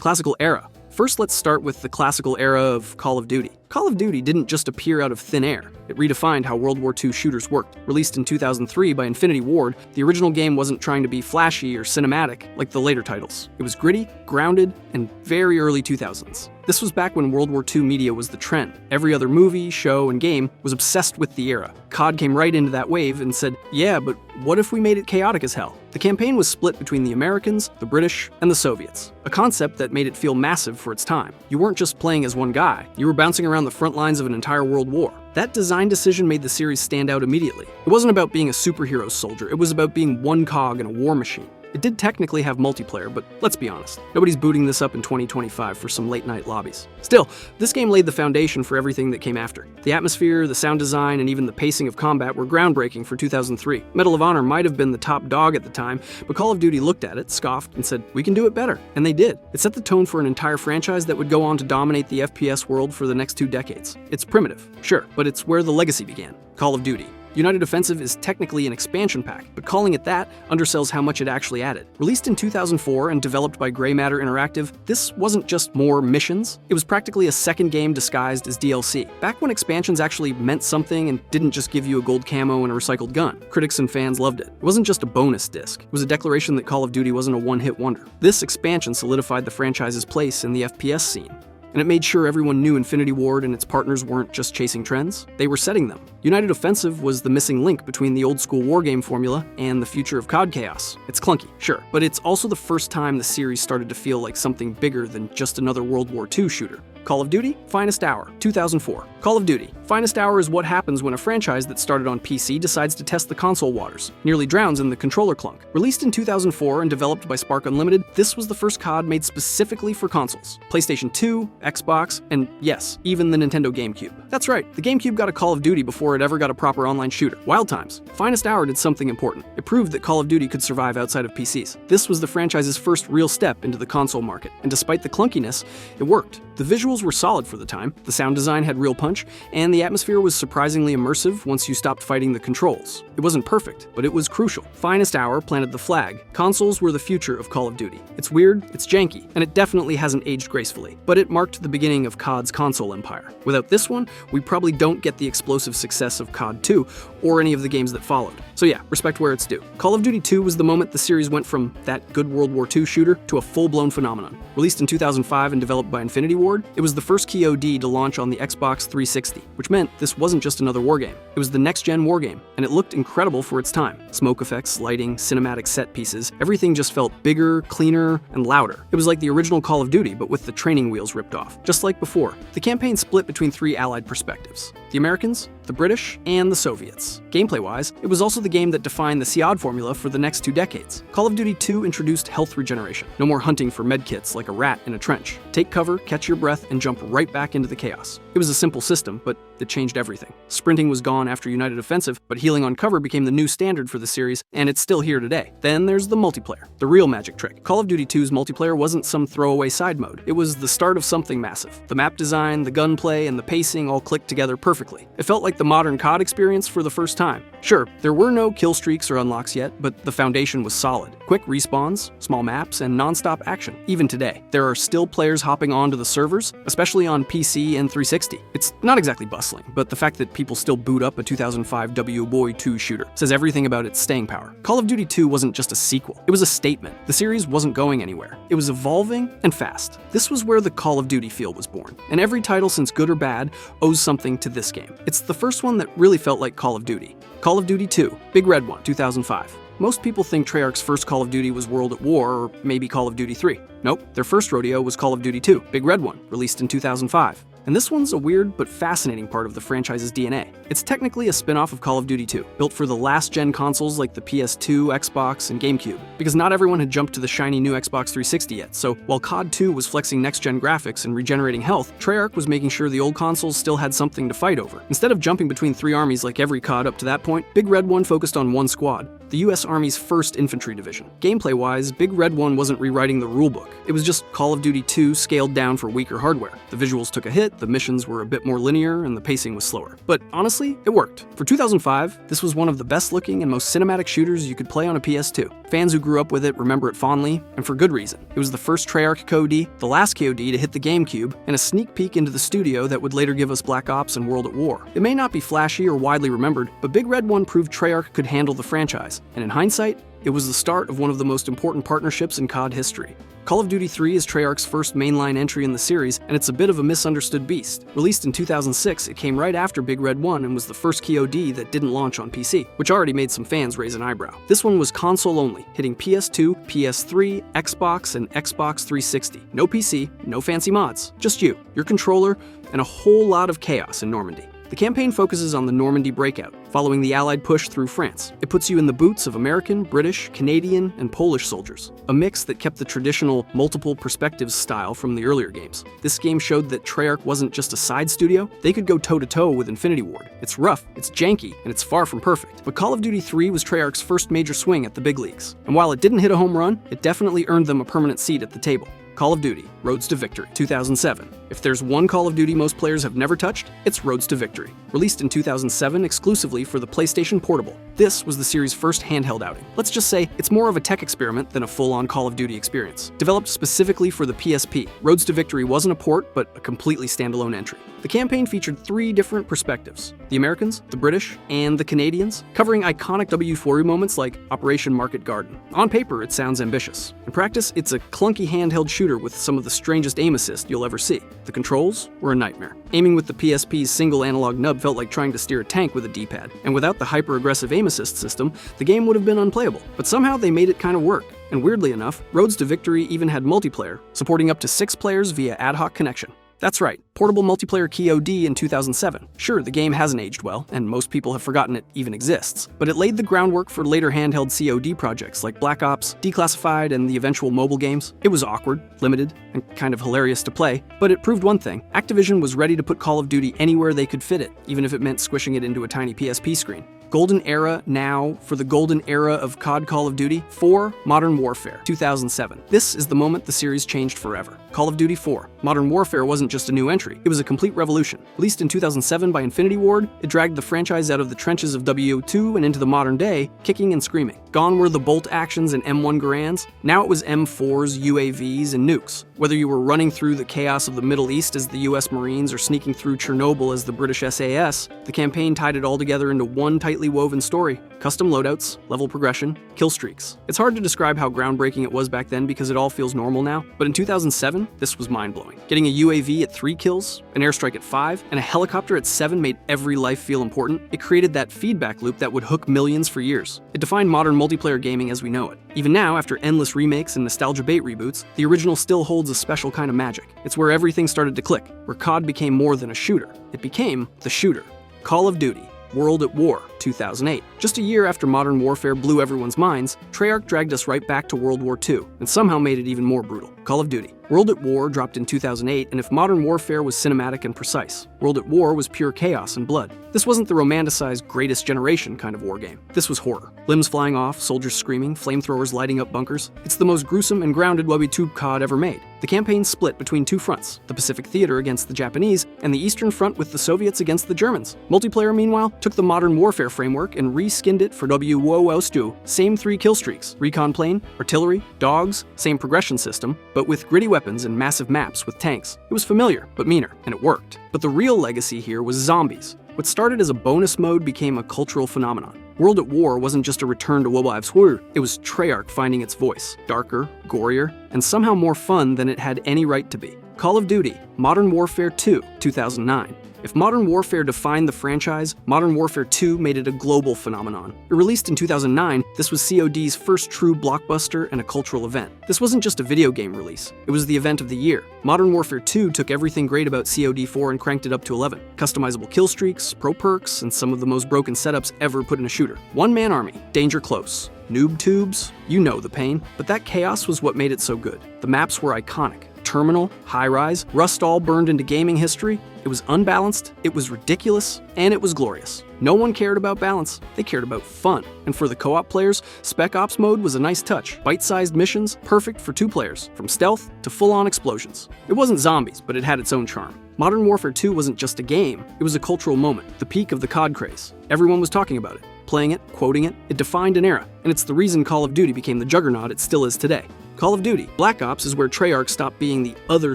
Classical era. First, let's start with the classical era of Call of Duty. Call of Duty didn't just appear out of thin air. It redefined how World War II shooters worked. Released in 2003 by Infinity Ward, the original game wasn't trying to be flashy or cinematic like the later titles. It was gritty, grounded, and very early 2000s. This was back when World War II media was the trend. Every other movie, show, and game was obsessed with the era. COD came right into that wave and said, yeah, but what if we made it chaotic as hell? The campaign was split between the Americans, the British, and the Soviets, a concept that made it feel massive for its time. You weren't just playing as one guy, you were bouncing around the front lines of an entire world war. That design decision made the series stand out immediately. It wasn't about being a superhero soldier, it was about being one cog in a war machine. It did technically have multiplayer, but let's be honest, nobody's booting this up in 2025 for some late-night lobbies. Still, this game laid the foundation for everything that came after. The atmosphere, the sound design, and even the pacing of combat were groundbreaking for 2003. Medal of Honor might have been the top dog at the time, but Call of Duty looked at it, scoffed, and said, we can do it better. And they did. It set the tone for an entire franchise that would go on to dominate the FPS world for the next 2 decades. It's primitive, sure, but it's where the legacy began. Call of Duty. United Offensive is technically an expansion pack, but calling it that undersells how much it actually added. Released in 2004 and developed by Grey Matter Interactive, this wasn't just more missions, it was practically a second game disguised as DLC. Back when expansions actually meant something and didn't just give you a gold camo and a recycled gun, critics and fans loved it. It wasn't just a bonus disc, it was a declaration that Call of Duty wasn't a one-hit wonder. This expansion solidified the franchise's place in the FPS scene. And it made sure everyone knew Infinity Ward and its partners weren't just chasing trends, they were setting them. United Offensive was the missing link between the old-school wargame formula and the future of COD chaos. It's clunky, sure, but it's also the first time the series started to feel like something bigger than just another World War II shooter. Call of Duty, Finest Hour, 2004. Call of Duty. Finest Hour is what happens when a franchise that started on PC decides to test the console waters, nearly drowns in the controller clunk. Released in 2004 and developed by Spark Unlimited, this was the first COD made specifically for consoles. PlayStation 2, Xbox, and yes, even the Nintendo GameCube. That's right, the GameCube got a Call of Duty before it ever got a proper online shooter. Wild Times. Finest Hour did something important. It proved that Call of Duty could survive outside of PCs. This was the franchise's first real step into the console market, and despite the clunkiness, it worked. The visuals were solid for the time, the sound design had real punch, and the atmosphere was surprisingly immersive once you stopped fighting the controls. It wasn't perfect, but it was crucial. Finest Hour planted the flag. Consoles were the future of Call of Duty. It's weird, it's janky, and it definitely hasn't aged gracefully, but it marked the beginning of COD's console empire. Without this one, we probably don't get the explosive success of COD 2 or any of the games that followed. So yeah, respect where it's due. Call of Duty 2 was the moment the series went from that good World War II shooter to a full-blown phenomenon. Released in 2005 and developed by Infinity Ward, it was the first KOD to launch on the Xbox 360, which meant this wasn't just another wargame. It was the next-gen wargame, and it looked incredible for its time. Smoke effects, lighting, cinematic set pieces, everything just felt bigger, cleaner, and louder. It was like the original Call of Duty, but with the training wheels ripped off. Just like before, the campaign split between 3 allied perspectives: the Americans, the British, and the Soviets. Gameplay-wise, it was also the game that defined the COD formula for the next 2 decades. Call of Duty 2 introduced health regeneration. No more hunting for medkits like a rat in a trench. Take cover, catch your breath, and jump right back into the chaos. It was a simple system, but it changed everything. Sprinting was gone after United Offensive, but healing on cover became the new standard for the series, and it's still here today. Then there's the multiplayer, the real magic trick. Call of Duty 2's multiplayer wasn't some throwaway side mode. It was the start of something massive. The map design, the gunplay, and the pacing all clicked together perfectly. It felt like the modern COD experience for the first time. Sure, there were no kill streaks or unlocks yet, but the foundation was solid. Quick respawns, small maps, and non-stop action. Even today, there are still players hopping onto the servers, especially on PC and 360. It's not exactly bustling, but the fact that people still boot up a 2005 WBOY 2 shooter says everything about its staying power. Call of Duty 2 wasn't just a sequel, it was a statement. The series wasn't going anywhere. It was evolving and fast. This was where the Call of Duty feel was born, and every title since Good or Bad owes something to this game. It's the first one that really felt like Call of Duty. Call of Duty 2, Big Red One, 2005. Most people think Treyarch's first Call of Duty was World at War or maybe Call of Duty 3. Nope, their first rodeo was Call of Duty 2, Big Red One, released in 2005. And this one's a weird but fascinating part of the franchise's DNA. It's technically a spin-off of Call of Duty 2, built for the last-gen consoles like the PS2, Xbox, and GameCube, because not everyone had jumped to the shiny new Xbox 360 yet, so while COD 2 was flexing next-gen graphics and regenerating health, Treyarch was making sure the old consoles still had something to fight over. Instead of jumping between 3 armies like every COD up to that point, Big Red One focused on one squad, the US Army's 1st Infantry Division. Gameplay-wise, Big Red One wasn't rewriting the rulebook. It was just Call of Duty 2 scaled down for weaker hardware. The visuals took a hit, the missions were a bit more linear, and the pacing was slower. But honestly, it worked. For 2005, this was one of the best-looking and most cinematic shooters you could play on a PS2. Fans who grew up with it remember it fondly, and for good reason. It was the first Treyarch COD, the last COD to hit the GameCube, and a sneak peek into the studio that would later give us Black Ops and World at War. It may not be flashy or widely remembered, but Big Red 1 proved Treyarch could handle the franchise, and in hindsight, it was the start of one of the most important partnerships in COD history. Call of Duty 3 is Treyarch's first mainline entry in the series, and it's a bit of a misunderstood beast. Released in 2006, it came right after Big Red 1 and was the first COD that didn't launch on PC, which already made some fans raise an eyebrow. This one was console only, hitting PS2, PS3, Xbox, and Xbox 360. No PC, no fancy mods, just you, your controller, and a whole lot of chaos in Normandy. The campaign focuses on the Normandy breakout, following the Allied push through France. It puts you in the boots of American, British, Canadian, and Polish soldiers, a mix that kept the traditional multiple perspectives style from the earlier games. This game showed that Treyarch wasn't just a side studio, they could go toe-to-toe with Infinity Ward. It's rough, it's janky, and it's far from perfect. But Call of Duty 3 was Treyarch's first major swing at the big leagues. And while it didn't hit a home run, it definitely earned them a permanent seat at the table. Call of Duty, Roads to Victory, 2007. If there's one Call of Duty most players have never touched, it's Roads to Victory. Released in 2007 exclusively for the PlayStation Portable, this was the series' first handheld outing. Let's just say it's more of a tech experiment than a full-on Call of Duty experience. Developed specifically for the PSP, Roads to Victory wasn't a port, but a completely standalone entry. The campaign featured 3 different perspectives: the Americans, the British, and the Canadians, covering iconic W4 moments like Operation Market Garden. On paper, it sounds ambitious. In practice, it's a clunky handheld shooter with some of the strangest aim assist you'll ever see. The controls were a nightmare. Aiming with the PSP's single analog nub felt like trying to steer a tank with a D-pad, and without the hyper-aggressive aim assist system, the game would have been unplayable. But somehow they made it kind of work. And weirdly enough, Roads to Victory even had multiplayer, supporting up to 6 players via ad hoc connection. That's right, portable multiplayer COD in 2007. Sure, the game hasn't aged well, and most people have forgotten it even exists, but it laid the groundwork for later handheld COD projects like Black Ops, Declassified, and the eventual mobile games. It was awkward, limited, and kind of hilarious to play, but it proved one thing: Activision was ready to put Call of Duty anywhere they could fit it, even if it meant squishing it into a tiny PSP screen. Golden era now for the golden era of COD Call of Duty 4 Modern Warfare 2007. This is the moment the series changed forever. Call of Duty 4 Modern Warfare wasn't just a new entry, it was a complete revolution. Released in 2007 by Infinity Ward, it dragged the franchise out of the trenches of WO2 and into the modern day, kicking and screaming. Gone were the bolt actions and M1 Garands, now it was M4s, UAVs, and nukes. Whether you were running through the chaos of the Middle East as the US Marines or sneaking through Chernobyl as the British SAS, the campaign tied it all together into one tightly woven story. Custom loadouts, level progression, kill streaks. It's hard to describe how groundbreaking it was back then because it all feels normal now, but in 2007, this was mind-blowing. Getting a UAV at 3 kills, an airstrike at 5, and a helicopter at 7 made every life feel important. It created that feedback loop that would hook millions for years. It defined modern multiplayer gaming as we know it. Even now, after endless remakes and nostalgia bait reboots, the original still holds a special kind of magic. It's where everything started to click, where COD became more than a shooter. It became the shooter. Call of Duty, World at War, 2008. Just a year after Modern Warfare blew everyone's minds, Treyarch dragged us right back to World War II, and somehow made it even more brutal. Call of Duty. World at War dropped in 2008, and if Modern Warfare was cinematic and precise, World at War was pure chaos and blood. This wasn't the romanticized Greatest Generation kind of war game. This was horror. Limbs flying off, soldiers screaming, flamethrowers lighting up bunkers. It's the most gruesome and grounded WW2 COD ever made. The campaign split between 2 fronts, the Pacific Theater against the Japanese, and the Eastern Front with the Soviets against the Germans. Multiplayer, meanwhile, took the Modern Warfare framework and re-skinned it for WWO2. Same 3 kill streaks, recon plane, artillery, dogs, same progression system, but with gritty weapons and massive maps with tanks. It was familiar, but meaner, and it worked. But the real legacy here was zombies. What started as a bonus mode became a cultural phenomenon. World at War wasn't just a return to WW2, it was Treyarch finding its voice. Darker, gorier, and somehow more fun than it had any right to be. Call of Duty, Modern Warfare 2, 2009. If Modern Warfare defined the franchise, Modern Warfare 2 made it a global phenomenon. It released in 2009, this was COD's first true blockbuster and a cultural event. This wasn't just a video game release, it was the event of the year. Modern Warfare 2 took everything great about COD 4 and cranked it up to 11. Customizable kill streaks, pro perks, and some of the most broken setups ever put in a shooter. One-man army, danger close. Noob tubes, you know the pain. But that chaos was what made it so good. The maps were iconic. Terminal, high-rise, rust all burned into gaming history. It was unbalanced, it was ridiculous, and it was glorious. No one cared about balance, they cared about fun. And for the co-op players, Spec Ops mode was a nice touch. Bite-sized missions, perfect for 2 players, from stealth to full-on explosions. It wasn't zombies, but it had its own charm. Modern Warfare 2 wasn't just a game, it was a cultural moment, the peak of the COD craze. Everyone was talking about it. playing it, quoting it. It defined an era, and it's the reason Call of Duty became the juggernaut it still is today. Call of Duty Black Ops is where Treyarch stopped being the other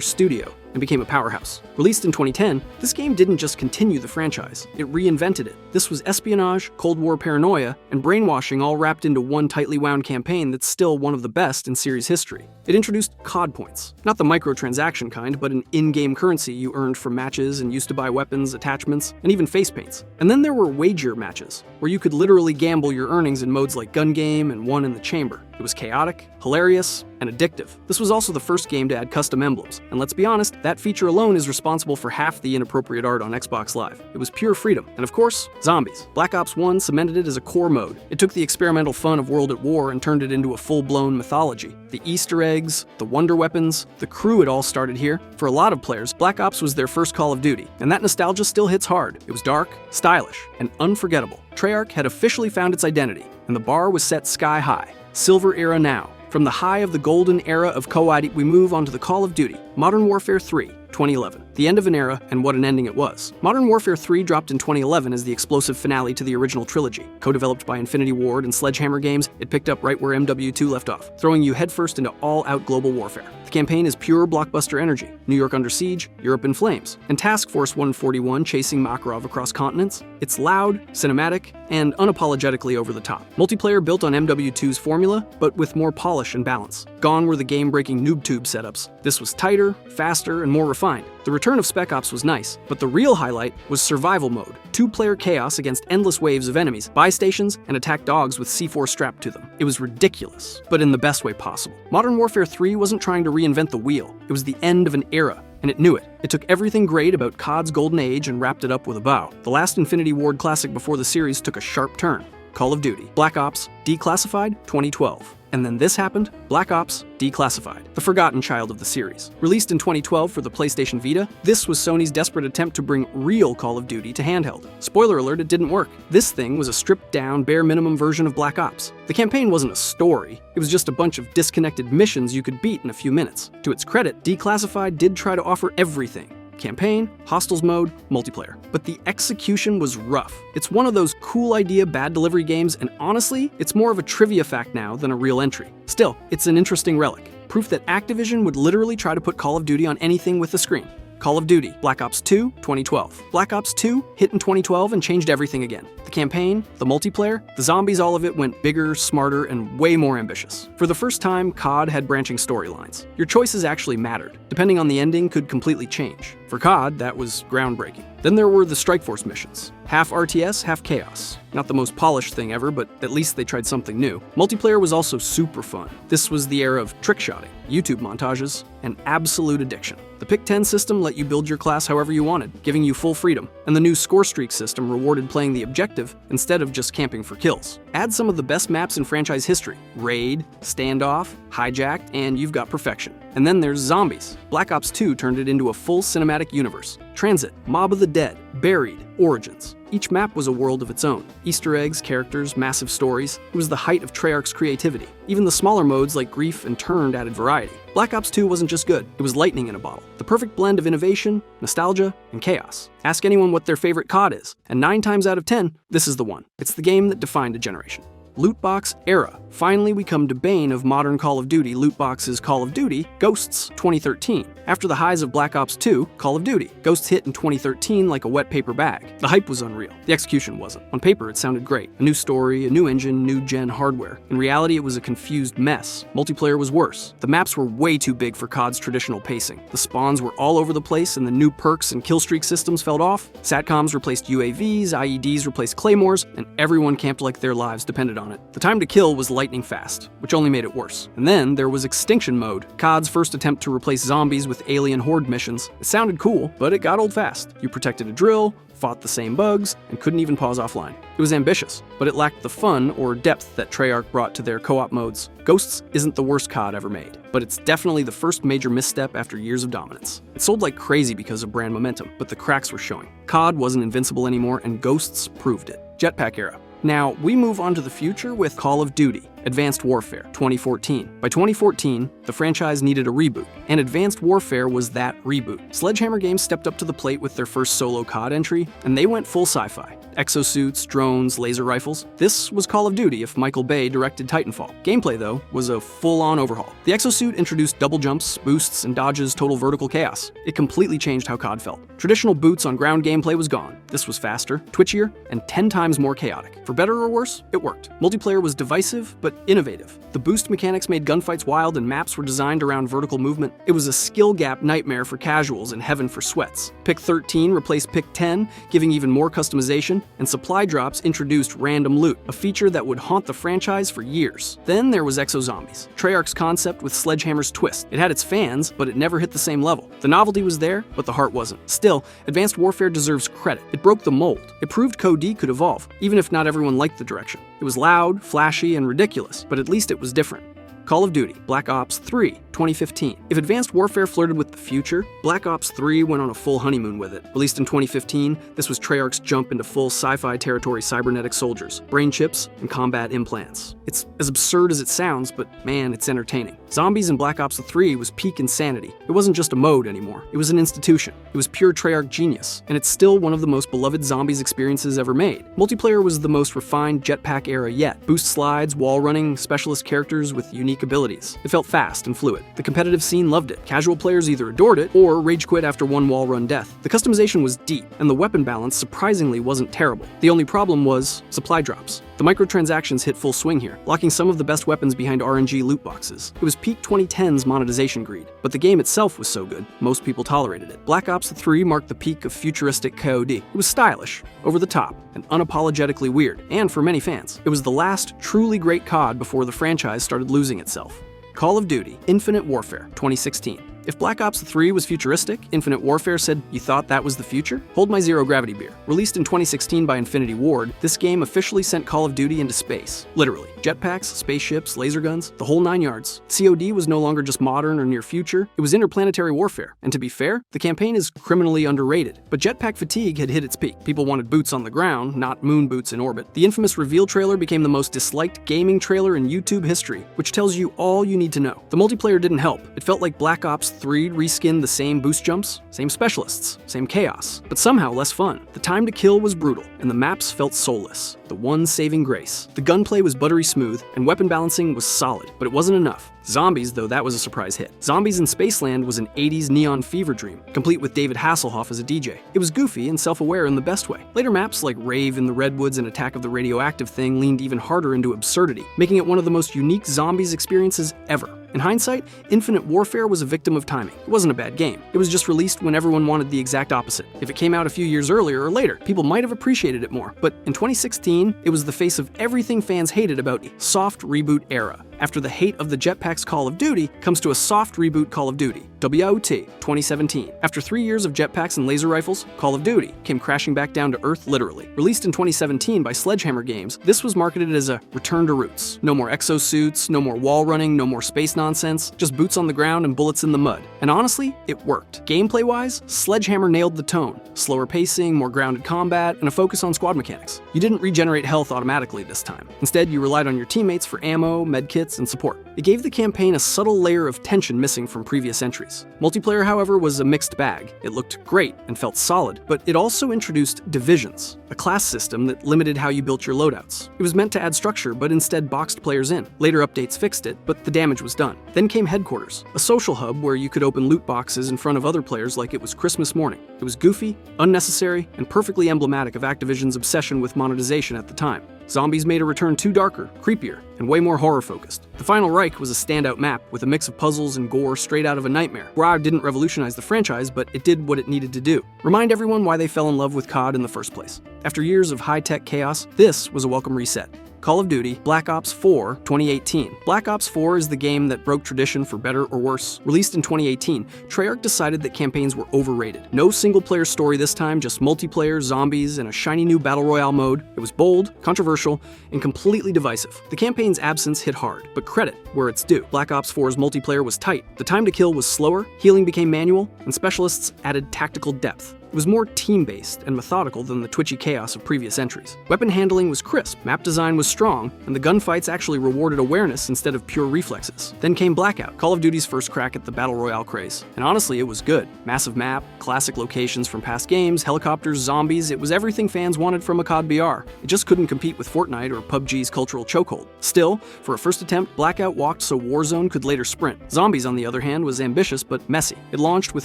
studio and became a powerhouse. Released in 2010, this game didn't just continue the franchise, it reinvented it. This was espionage, Cold War paranoia, and brainwashing all wrapped into one tightly wound campaign that's still one of the best in series history. It introduced COD points, not the microtransaction kind, but an in-game currency you earned from matches and used to buy weapons, attachments, and even face paints. And then there were wager matches, where you could literally gamble your earnings in modes like Gun Game and One in the Chamber. It was chaotic, hilarious, and addictive. This was also the first game to add custom emblems, and let's be honest, that feature alone is responsible for half the inappropriate art on Xbox Live. It was pure freedom. And of course, zombies. Black Ops 1 cemented it as a core mode. It took the experimental fun of World at War and turned it into a full-blown mythology. The Easter eggs, the wonder weapons, the crew, it all started here. For a lot of players, Black Ops was their first Call of Duty, and that nostalgia still hits hard. It was dark, stylish, and unforgettable. Treyarch had officially found its identity, and the bar was set sky high. Silver era now. From the high of the golden era of COD, we move on to the Call of Duty, Modern Warfare 3, 2011. The end of an era, and what an ending it was. Modern Warfare 3 dropped in 2011 as the explosive finale to the original trilogy. Co-developed by Infinity Ward and Sledgehammer Games, it picked up right where MW2 left off, throwing you headfirst into all-out global warfare. The campaign is pure blockbuster energy. New York under siege, Europe in flames, and Task Force 141 chasing Makarov across continents. It's loud, cinematic, and unapologetically over the top. Multiplayer built on MW2's formula, but with more polish and balance. Gone were the game-breaking noob-tube setups. This was tighter, faster, and more refined. The return of Spec Ops was nice, but the real highlight was survival mode. Two-player chaos against endless waves of enemies, buy stations, and attack dogs with C4 strapped to them. It was ridiculous, but in the best way possible. Modern Warfare 3 wasn't trying to reinvent the wheel. It was the end of an era, and it knew it. It took everything great about COD's golden age and wrapped it up with a bow. The last Infinity Ward classic before the series took a sharp turn. Call of Duty Black Ops Declassified 2012. And then this happened, Black Ops Declassified, the forgotten child of the series. Released in 2012 for the PlayStation Vita, this was Sony's desperate attempt to bring real Call of Duty to handheld. Spoiler alert, it didn't work. This thing was a stripped-down, bare-minimum version of Black Ops. The campaign wasn't a story, it was just a bunch of disconnected missions you could beat in a few minutes. To its credit, Declassified did try to offer everything. Campaign, Hostiles mode, multiplayer. But the execution was rough. It's one of those cool idea, bad delivery games, and honestly, it's more of a trivia fact now than a real entry. Still, it's an interesting relic. Proof that Activision would literally try to put Call of Duty on anything with a screen. Call of Duty Black Ops 2, 2012. Black Ops 2 hit in 2012 and changed everything again. The campaign, the multiplayer, the zombies, all of it went bigger, smarter, and way more ambitious. For the first time, COD had branching storylines. Your choices actually mattered. Depending on the ending, could completely change. For COD, that was groundbreaking. Then there were the Strikeforce missions. Half RTS, half chaos. Not the most polished thing ever, but at least they tried something new. Multiplayer was also super fun. This was the era of trick-shotting, YouTube montages, and absolute addiction. The Pick-10 system let you build your class however you wanted, giving you full freedom, and the new score streak system rewarded playing the objective instead of just camping for kills. Add some of the best maps in franchise history: Raid, Standoff, Hijacked, and you've got perfection. And then there's zombies. Black Ops 2 turned it into a full cinematic universe. Transit, Mob of the Dead, Buried, Origins. Each map was a world of its own. Easter eggs, characters, massive stories. It was the height of Treyarch's creativity. Even the smaller modes like Grief and Turned added variety. Black Ops 2 wasn't just good, it was lightning in a bottle. The perfect blend of innovation, nostalgia, and chaos. Ask anyone what their favorite COD is, and 9 times out of 10, this is the one. It's the game that defined a generation. Loot box era. Finally, we come to bane of modern Call of Duty loot boxes Call of Duty, Ghosts 2013. After the highs of Black Ops 2, Call of Duty. Ghosts hit in 2013 like a wet paper bag. The hype was unreal. The execution wasn't. On paper, it sounded great. A new story, a new engine, new-gen hardware. In reality, it was a confused mess. Multiplayer was worse. The maps were way too big for COD's traditional pacing. The spawns were all over the place, and the new perks and killstreak systems fell off. Satcoms replaced UAVs, IEDs replaced claymores, and everyone camped like their lives depended on it. The time to kill was lightning fast, which only made it worse. And then there was Extinction Mode, COD's first attempt to replace zombies with alien horde missions. It sounded cool, but it got old fast. You protected a drill, fought the same bugs, and couldn't even pause offline. It was ambitious, but it lacked the fun or depth that Treyarch brought to their co-op modes. Ghosts isn't the worst COD ever made, but it's definitely the first major misstep after years of dominance. It sold like crazy because of brand momentum, but the cracks were showing. COD wasn't invincible anymore, and Ghosts proved it. Jetpack era. Now, we move on to the future with Call of Duty. Advanced Warfare 2014. By 2014, the franchise needed a reboot, and Advanced Warfare was that reboot. Sledgehammer Games stepped up to the plate with their first solo COD entry, and they went full sci-fi. Exosuits, drones, laser rifles. This was Call of Duty if Michael Bay directed Titanfall. Gameplay, though, was a full-on overhaul. The exosuit introduced double jumps, boosts, and dodges total vertical chaos. It completely changed how COD felt. Traditional boots on ground gameplay was gone. This was faster, twitchier, and 10 times more chaotic. For better or worse, it worked. Multiplayer was divisive, but innovative. The boost mechanics made gunfights wild and maps were designed around vertical movement. It was a skill gap nightmare for casuals and heaven for sweats. Pick 13 replaced Pick 10, giving even more customization, and supply drops introduced random loot, a feature that would haunt the franchise for years. Then there was Exozombies, Treyarch's concept with Sledgehammer's twist. It had its fans, but it never hit the same level. The novelty was there, but the heart wasn't. Still, Advanced Warfare deserves credit. It broke the mold. It proved COD could evolve, even if not everyone liked the direction. It was loud, flashy, and ridiculous, but at least it was different. Call of Duty, Black Ops 3, 2015. If Advanced Warfare flirted with the future, Black Ops 3 went on a full honeymoon with it. Released in 2015, this was Treyarch's jump into full sci-fi territory: cybernetic soldiers, brain chips, and combat implants. It's as absurd as it sounds, but man, it's entertaining. Zombies in Black Ops 3 was peak insanity. It wasn't just a mode anymore, it was an institution. It was pure Treyarch genius, and it's still one of the most beloved zombies experiences ever made. Multiplayer was the most refined jetpack era yet. Boost slides, wall running, specialist characters with unique abilities. It felt fast and fluid. The competitive scene loved it. Casual players either adored it or rage quit after one wall run death. The customization was deep, and the weapon balance surprisingly wasn't terrible. The only problem was supply drops. The microtransactions hit full swing here, locking some of the best weapons behind RNG loot boxes. It was peak 2010s monetization greed, but the game itself was so good, most people tolerated it. Black Ops 3 marked the peak of futuristic COD. It was stylish, over the top, and unapologetically weird, and for many fans, it was the last truly great COD before the franchise started losing itself. Call of Duty, Infinite Warfare, 2016. If Black Ops 3 was futuristic, Infinite Warfare said, "You thought that was the future?" Hold my Zero Gravity beer. Released in 2016 by Infinity Ward, this game officially sent Call of Duty into space. Literally. Jetpacks, spaceships, laser guns, the whole 9 yards. COD was no longer just modern or near future, it was interplanetary warfare. And to be fair, the campaign is criminally underrated. But jetpack fatigue had hit its peak. People wanted boots on the ground, not moon boots in orbit. The infamous reveal trailer became the most disliked gaming trailer in YouTube history, which tells you all you need to know. The multiplayer didn't help. It felt like Black Ops 3 reskinned the same boost jumps, same specialists, same chaos, but somehow less fun. The time to kill was brutal, and the maps felt soulless. The one saving grace. The gunplay was buttery smooth, and weapon balancing was solid, but it wasn't enough. Zombies, though, that was a surprise hit. Zombies in Spaceland was an 80s neon fever dream, complete with David Hasselhoff as a DJ. It was goofy and self-aware in the best way. Later maps like Rave in the Redwoods and Attack of the Radioactive Thing leaned even harder into absurdity, making it one of the most unique zombies experiences ever. In hindsight, Infinite Warfare was a victim of timing. It wasn't a bad game. It was just released when everyone wanted the exact opposite. If it came out a few years earlier or later, people might have appreciated it more. But in 2016, it was the face of everything fans hated about the soft reboot era. After the hate of the jetpacks Call of Duty comes to a soft reboot Call of Duty, WOT 2017. After 3 years of jetpacks and laser rifles, Call of Duty came crashing back down to earth literally. Released in 2017 by Sledgehammer Games, this was marketed as a return to roots. No more exosuits, no more wall running, no more space nonsense, just boots on the ground and bullets in the mud. And honestly, it worked. Gameplay-wise, Sledgehammer nailed the tone. Slower pacing, more grounded combat, and a focus on squad mechanics. You didn't regenerate health automatically this time. Instead, you relied on your teammates for ammo, medkits, and support. It gave the campaign a subtle layer of tension missing from previous entries. Multiplayer, however, was a mixed bag. It looked great and felt solid, but it also introduced divisions, a class system that limited how you built your loadouts. It was meant to add structure, but instead boxed players in. Later updates fixed it, but the damage was done. Then came Headquarters, a social hub where you could open loot boxes in front of other players like it was Christmas morning. It was goofy, unnecessary, and perfectly emblematic of Activision's obsession with monetization at the time. Zombies made a return too darker, creepier, and way more horror-focused. The Final Reich was a standout map with a mix of puzzles and gore straight out of a nightmare. Grau didn't revolutionize the franchise, but it did what it needed to do. Remind everyone why they fell in love with COD in the first place. After years of high-tech chaos, this was a welcome reset. Call of Duty, Black Ops 4, 2018. Black Ops 4 is the game that broke tradition for better or worse. Released in 2018, Treyarch decided that campaigns were overrated. No single-player story this time, just multiplayer, zombies, and a shiny new Battle Royale mode. It was bold, controversial, and completely divisive. The campaign's absence hit hard, but credit where it's due. Black Ops 4's multiplayer was tight. The time to kill was slower, healing became manual, and specialists added tactical depth. It was more team-based and methodical than the twitchy chaos of previous entries. Weapon handling was crisp, map design was strong, and the gunfights actually rewarded awareness instead of pure reflexes. Then came Blackout, Call of Duty's first crack at the Battle Royale craze. And honestly, it was good. Massive map, classic locations from past games, helicopters, zombies, it was everything fans wanted from a COD BR. It just couldn't compete with Fortnite or PUBG's cultural chokehold. Still, for a first attempt, Blackout walked so Warzone could later sprint. Zombies, on the other hand, was ambitious but messy. It launched with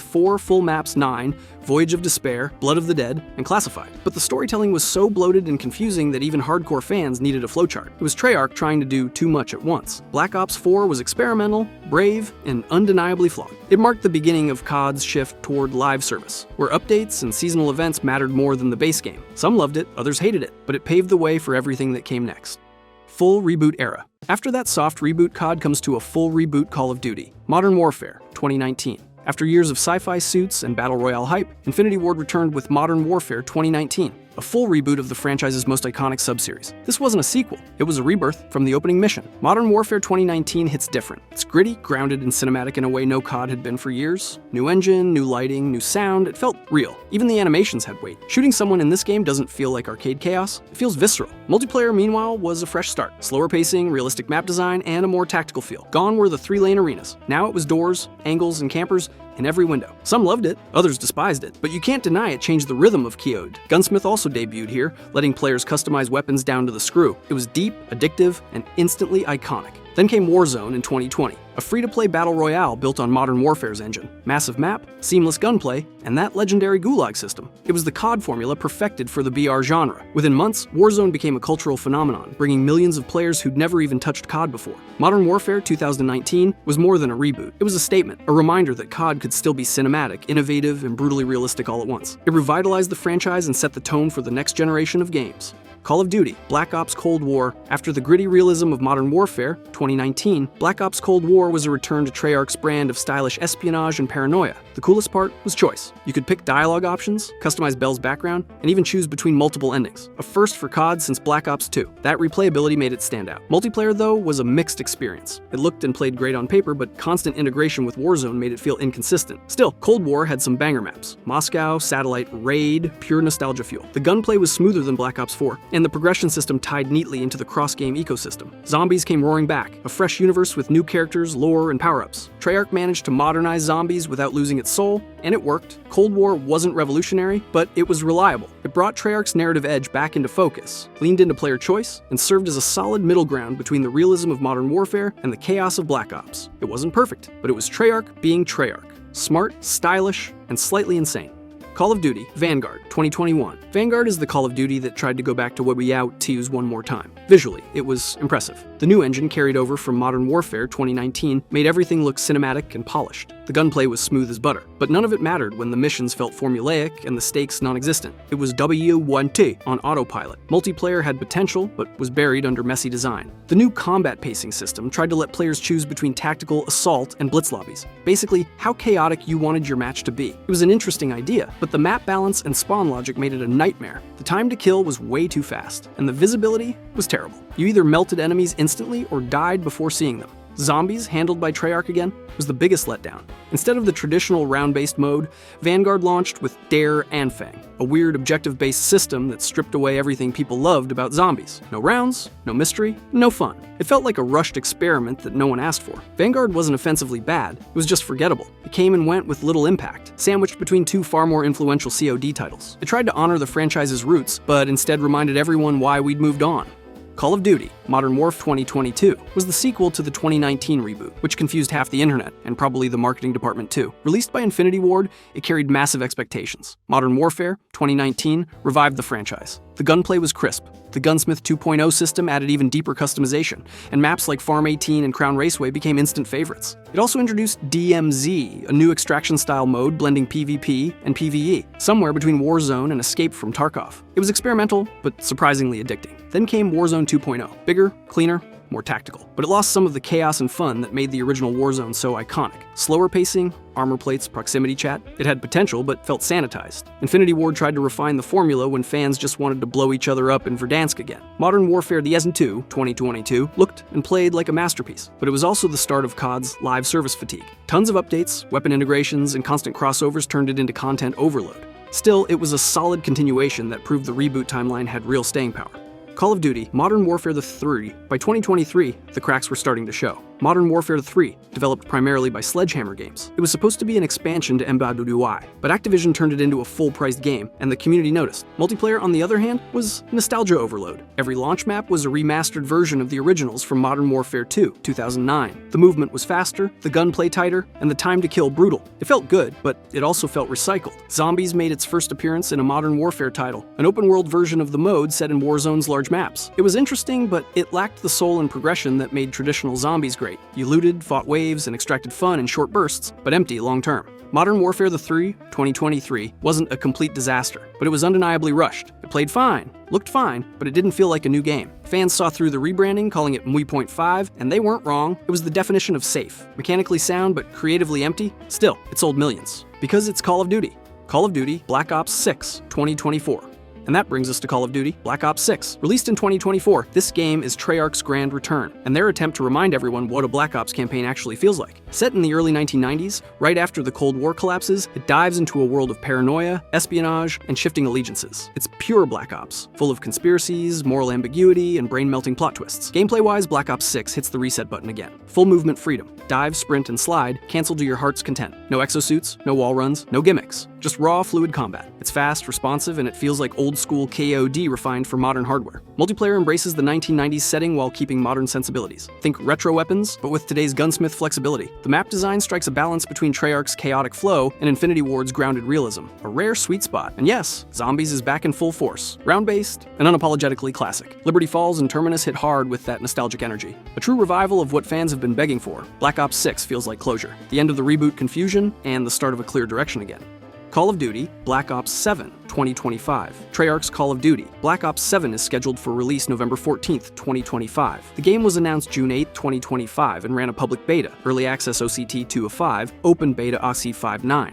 4 full maps: 9, Voyage of Despair, Blood of the Dead, and Classified. But the storytelling was so bloated and confusing that even hardcore fans needed a flowchart. It was Treyarch trying to do too much at once. Black Ops 4 was experimental, brave, and undeniably flawed. It marked the beginning of COD's shift toward live service, where updates and seasonal events mattered more than the base game. Some loved it, others hated it, but it paved the way for everything that came next. Full reboot era. After that soft reboot, COD comes to a full reboot Call of Duty. Modern Warfare, 2019. After years of sci-fi suits and battle royale hype, Infinity Ward returned with Modern Warfare 2019, a full reboot of the franchise's most iconic subseries. This wasn't a sequel, it was a rebirth from the opening mission. Modern Warfare 2019 hits different. It's gritty, grounded, and cinematic in a way no COD had been for years. New engine, new lighting, new sound, it felt real. Even the animations had weight. Shooting someone in this game doesn't feel like arcade chaos, it feels visceral. Multiplayer, meanwhile, was a fresh start. Slower pacing, realistic map design, and a more tactical feel. Gone were the 3-lane arenas. Now it was doors, angles, and campers in every window. Some loved it, others despised it, but you can't deny it changed the rhythm of COD. Gunsmith also debuted here, letting players customize weapons down to the screw. It was deep, addictive, and instantly iconic. Then came Warzone in 2020, a free-to-play battle royale built on Modern Warfare's engine. Massive map, seamless gunplay, and that legendary Gulag system. It was the COD formula perfected for the BR genre. Within months, Warzone became a cultural phenomenon, bringing millions of players who'd never even touched COD before. Modern Warfare 2019 was more than a reboot. It was a statement, a reminder that COD could still be cinematic, innovative, and brutally realistic all at once. It revitalized the franchise and set the tone for the next generation of games. Call of Duty, Black Ops Cold War. After the gritty realism of Modern Warfare, 2019, Black Ops Cold War was a return to Treyarch's brand of stylish espionage and paranoia. The coolest part was choice. You could pick dialogue options, customize Bell's background, and even choose between multiple endings. A first for COD since Black Ops 2. That replayability made it stand out. Multiplayer, though, was a mixed experience. It looked and played great on paper, but constant integration with Warzone made it feel inconsistent. Still, Cold War had some banger maps. Moscow, Satellite, Raid, pure nostalgia fuel. The gunplay was smoother than Black Ops 4, and the progression system tied neatly into the cross-game ecosystem. Zombies came roaring back, a fresh universe with new characters, lore, and power-ups. Treyarch managed to modernize zombies without losing its soul, and it worked. Cold War wasn't revolutionary, but it was reliable. It brought Treyarch's narrative edge back into focus, leaned into player choice, and served as a solid middle ground between the realism of Modern Warfare and the chaos of Black Ops. It wasn't perfect, but it was Treyarch being Treyarch. Smart, stylish, and slightly insane. Call of Duty, Vanguard, 2021. Vanguard is the Call of Duty that tried to go back to what we out to use one more time. Visually, it was impressive. The new engine carried over from Modern Warfare 2019 made everything look cinematic and polished. The gunplay was smooth as butter, but none of it mattered when the missions felt formulaic and the stakes non-existent. It was W1T on autopilot. Multiplayer had potential, but was buried under messy design. The new combat pacing system tried to let players choose between tactical, assault, and blitz lobbies. Basically, how chaotic you wanted your match to be. It was an interesting idea, but the map balance and spawn logic made it a nightmare. The time to kill was way too fast, and the visibility was terrible. You either melted enemies instantly or died before seeing them. Zombies, handled by Treyarch again, was the biggest letdown. Instead of the traditional round-based mode, Vanguard launched with Dare Anfang, a weird objective-based system that stripped away everything people loved about zombies. No rounds, no mystery, no fun. It felt like a rushed experiment that no one asked for. Vanguard wasn't offensively bad, it was just forgettable. It came and went with little impact, sandwiched between two far more influential COD titles. It tried to honor the franchise's roots, but instead reminded everyone why we'd moved on. Call of Duty, Modern Warfare 2022, was the sequel to the 2019 reboot, which confused half the internet, and probably the marketing department too. Released by Infinity Ward, it carried massive expectations. Modern Warfare 2019 revived the franchise. The gunplay was crisp. The Gunsmith 2.0 system added even deeper customization, and maps like Farm 18 and Crown Raceway became instant favorites. It also introduced DMZ, a new extraction-style mode blending PvP and PvE, somewhere between Warzone and Escape from Tarkov. It was experimental, but surprisingly addicting. Then came Warzone 2.0, bigger, cleaner, more tactical. But it lost some of the chaos and fun that made the original Warzone so iconic. Slower pacing, armor plates, proximity chat. It had potential, but felt sanitized. Infinity Ward tried to refine the formula when fans just wanted to blow each other up in Verdansk again. Modern Warfare The Season 2, 2022, looked and played like a masterpiece, but it was also the start of COD's live service fatigue. Tons of updates, weapon integrations, and constant crossovers turned it into content overload. Still, it was a solid continuation that proved the reboot timeline had real staying power. Call of Duty Modern Warfare 3. By 2023, the cracks were starting to show. Modern Warfare 3, developed primarily by Sledgehammer Games. It was supposed to be an expansion to MW2I, but Activision turned it into a full-priced game, and the community noticed. Multiplayer, on the other hand, was nostalgia overload. Every launch map was a remastered version of the originals from Modern Warfare 2, 2009. The movement was faster, the gunplay tighter, and the time to kill brutal. It felt good, but it also felt recycled. Zombies made its first appearance in a Modern Warfare title, an open-world version of the mode set in Warzone's large maps. It was interesting, but it lacked the soul and progression that made traditional zombies great. You looted, fought waves, and extracted fun in short bursts, but empty long-term. Modern Warfare 3, 2023 wasn't a complete disaster, but it was undeniably rushed. It played fine, looked fine, but it didn't feel like a new game. Fans saw through the rebranding, calling it MWI.5, and they weren't wrong. It was the definition of safe. Mechanically sound, but creatively empty. Still, it sold millions. Because it's Call of Duty. Call of Duty Black Ops 6, 2024. And that brings us to Call of Duty Black Ops 6. Released in 2024, this game is Treyarch's grand return, and their attempt to remind everyone what a Black Ops campaign actually feels like. Set in the early 1990s, right after the Cold War collapses, it dives into a world of paranoia, espionage, and shifting allegiances. It's pure Black Ops, full of conspiracies, moral ambiguity, and brain-melting plot twists. Gameplay-wise, Black Ops 6 hits the reset button again. Full movement freedom. Dive, sprint, and slide, cancel to your heart's content. No exosuits, no wall runs, no gimmicks. Just raw, fluid combat. It's fast, responsive, and it feels like old-school KOD refined for modern hardware. Multiplayer embraces the 1990s setting while keeping modern sensibilities. Think retro weapons, but with today's gunsmith flexibility. The map design strikes a balance between Treyarch's chaotic flow and Infinity Ward's grounded realism. A rare sweet spot. And yes, Zombies is back in full force. Round-based and unapologetically classic. Liberty Falls and Terminus hit hard with that nostalgic energy. A true revival of what fans have been begging for. Black Ops 6 feels like closure. The end of the reboot confusion and the start of a clear direction again. Call of Duty Black Ops 7, 2025. Treyarch's Call of Duty Black Ops 7 is scheduled for release November 14th, 2025. The game was announced June 8, 2025 and ran a public beta, Early Access OCT 2 of 5, Open Beta OC 5.9.